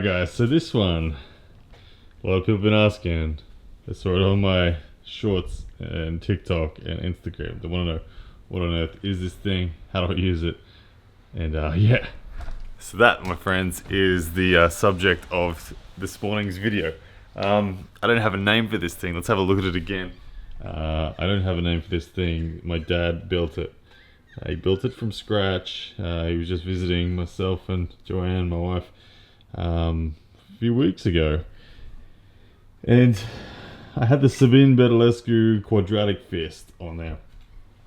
guys, so this one, a lot of people have been asking. They saw it on my shorts and TikTok and Instagram. They want to know, what on earth is this thing? How do I use it? And yeah. So that, my friends, is the subject of this morning's video. I don't have a name for this thing. Let's have a look at it again. I don't have a name for this thing. My dad built it. He built it from scratch. He was just visiting myself and Joanne, my wife, a few weeks ago. And I had the Sabine Bedulescu quadratic fist on there.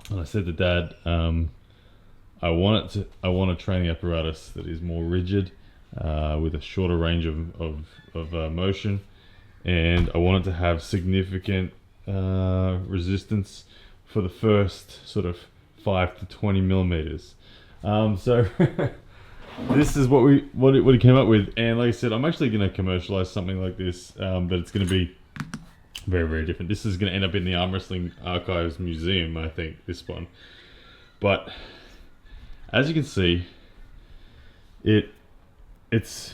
And I said to Dad, I want a training apparatus that is more rigid, with a shorter range of motion, and I want it to have significant resistance for the first sort of 5 to 20 millimeters. So this is what he came up with, and like I said, I'm actually going to commercialize something like this, but it's going to be very, very different. This is going to end up in the Arm Wrestling Archives Museum, I think, this one. But as you can see, it's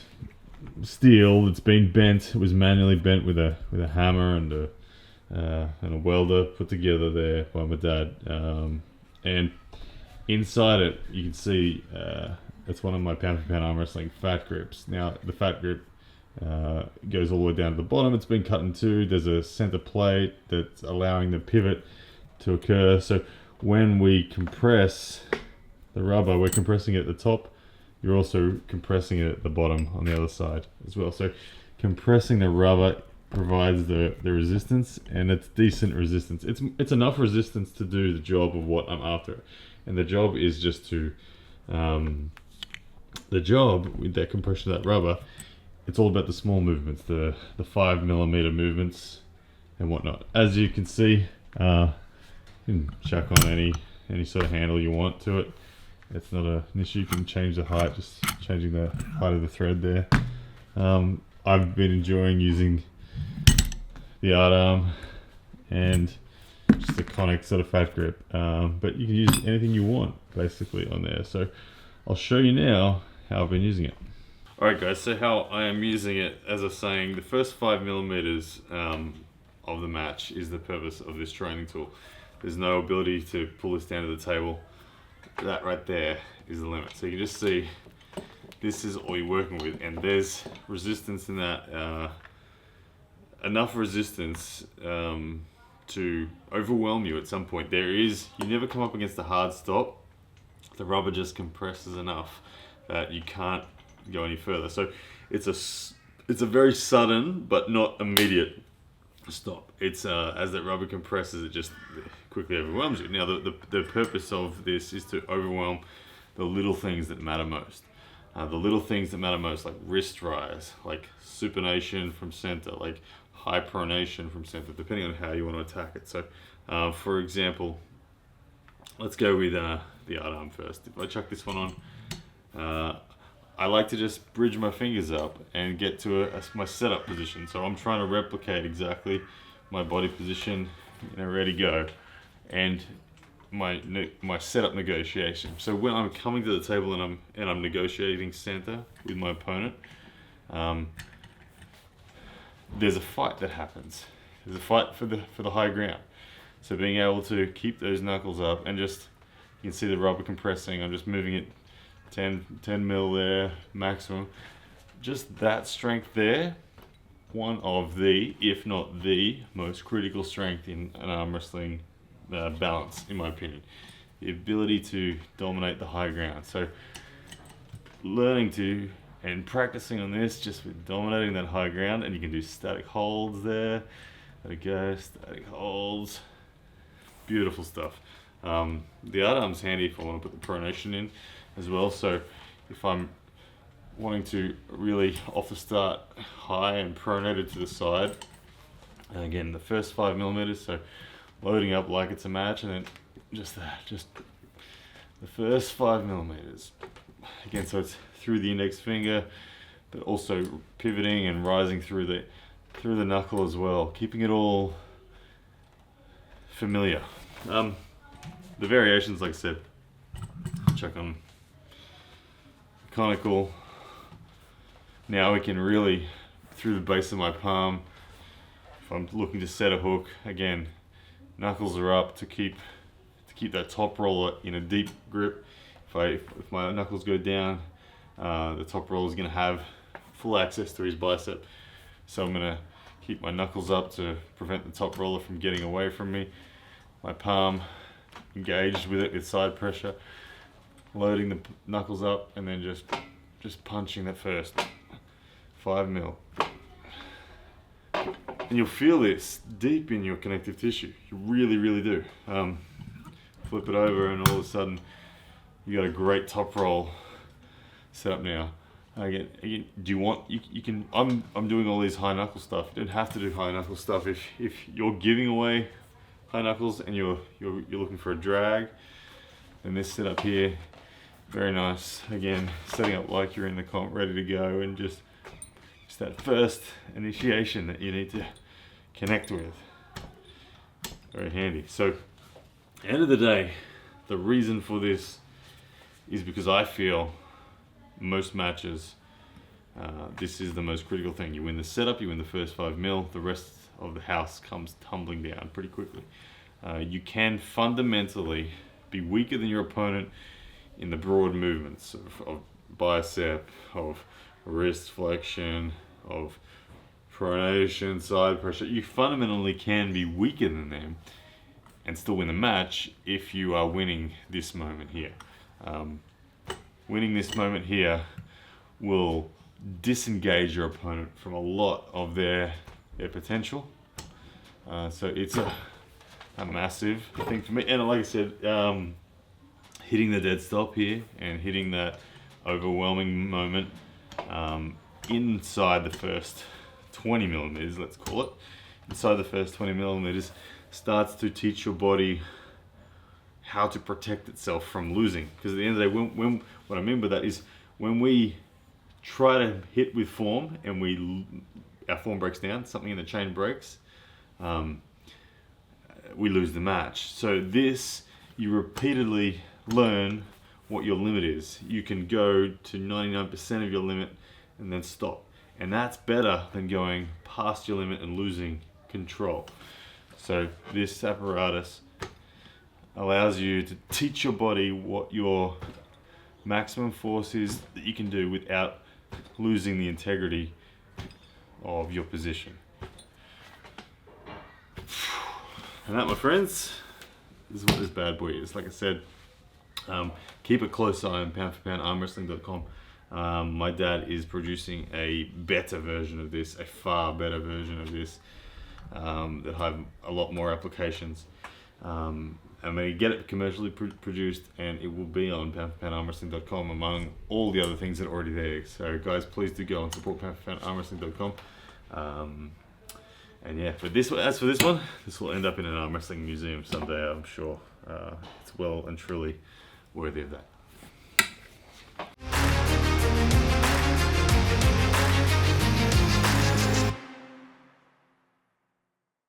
steel. It's been bent. It was manually bent with a hammer and a welder put together there by my dad. And inside it, you can see it's one of my pound for pound arm wrestling fat grips. Now the fat grip goes all the way down to the bottom. It's been cut in two. There's a center plate that's allowing the pivot to occur. So when we compress the rubber, we're compressing it at the top. You're also compressing it at the bottom on the other side as well. So compressing the rubber provides the resistance, and it's decent resistance. It's enough resistance to do the job of what I'm after. And the job is just to the job with that compression of that rubber, it's all about the small movements, the 5 millimeter movements and whatnot. As you can see, you can chuck on any sort of handle you want to it. It's not an issue. You can change the height, just changing the height of the thread there. I've been enjoying using the Art Arm and just a conic sort of fat grip, but you can use anything you want basically on there. So I'll show you now how I've been using it. Alright guys, so how I am using it, as I was saying, the first 5 millimeters of the match is the purpose of this training tool. There's no ability to pull this down to the table. That right there is the limit. So you can just see this is all you're working with, and there's resistance in that, enough resistance to overwhelm you at some point. You never come up against a hard stop. The rubber just compresses enough that you can't go any further. So it's a very sudden but not immediate stop. It's as that rubber compresses, it just quickly overwhelms you. Now the purpose of this is to overwhelm the little things that matter most. The little things that matter most, like wrist rise, like supination from center, like high pronation from center, depending on how you want to attack it. So for example, let's go with the Art Arm first. If I chuck this one on, I like to just bridge my fingers up and get to my setup position. So I'm trying to replicate exactly my body position, ready to go, and my setup negotiation. So when I'm coming to the table and I'm negotiating center with my opponent, there's a fight that happens. There's a fight for the high ground. So being able to keep those knuckles up and just, you can see the rubber compressing. I'm just moving it 10 mil there maximum. Just that strength there, one of the, if not the most critical strength in an arm wrestling balance, in my opinion. The ability to dominate the high ground. So learning to and practicing on this, just with dominating that high ground, and you can do static holds there. There we go, static holds. Beautiful stuff. The Art Arm's handy if I want to put the pronation in as well. So if I'm wanting to really off the start high and pronated to the side, and again the first 5 millimeters, so loading up like it's a match, and then just the first 5 millimeters again, so it's through the index finger, but also pivoting and rising through the knuckle as well, keeping it all familiar. The variations, like I said, chuck on conical, Now we can really, through the base of my palm, if I'm looking to set a hook, again, knuckles are up to keep that top roller in a deep grip. If my knuckles go down, the top roller is going to have full access to his bicep. So I'm going to keep my knuckles up to prevent the top roller from getting away from me. My palm engaged with it with side pressure, loading the knuckles up, and then just punching that first 5 mil. And you'll feel this deep in your connective tissue. You really, really do. Flip it over, and all of a sudden, you got a great top roll set up now. Again, do you want? You can. I'm doing all these high knuckle stuff. You don't have to do high knuckle stuff if you're giving away high knuckles and you're looking for a drag. Then this setup here, very nice. Again, setting up like you're in the comp, ready to go, and just that first initiation that you need to connect with. Very handy. So, end of the day, the reason for this is because I feel most matches, this is the most critical thing. You win the setup, you win the first 5 mil, the rest of the house comes tumbling down pretty quickly. You can fundamentally be weaker than your opponent in the broad movements of bicep, of wrist flexion, of pronation, side pressure. You fundamentally can be weaker than them and still win the match if you are winning this moment here. Winning this moment here will disengage your opponent from a lot of their potential. So it's a massive thing for me. And like I said, hitting the dead stop here and hitting that overwhelming moment inside the first 20 millimeters, let's call it, inside the first 20 millimeters, starts to teach your body how to protect itself from losing. Because at the end of the day, what I mean by that is when we try to hit with form and our form breaks down, something in the chain breaks, we lose the match. So this, you repeatedly learn what your limit is. You can go to 99% of your limit and then stop. And that's better than going past your limit and losing control. So this apparatus allows you to teach your body what your maximum force is that you can do without losing the integrity of your position. And that, my friends, is what this bad boy is. Like I said, keep a close eye on poundforpoundarmwrestling.com. My dad is producing a better version of this, a far better version of this, that have a lot more applications. I'm going to get it commercially produced, and it will be on poundforpoundarmwrestling.com among all the other things that are already there. So guys, please do go and support poundforpoundarmwrestling.com. And yeah, as for this one, this will end up in an arm wrestling museum someday, I'm sure. It's well and truly worthy of that.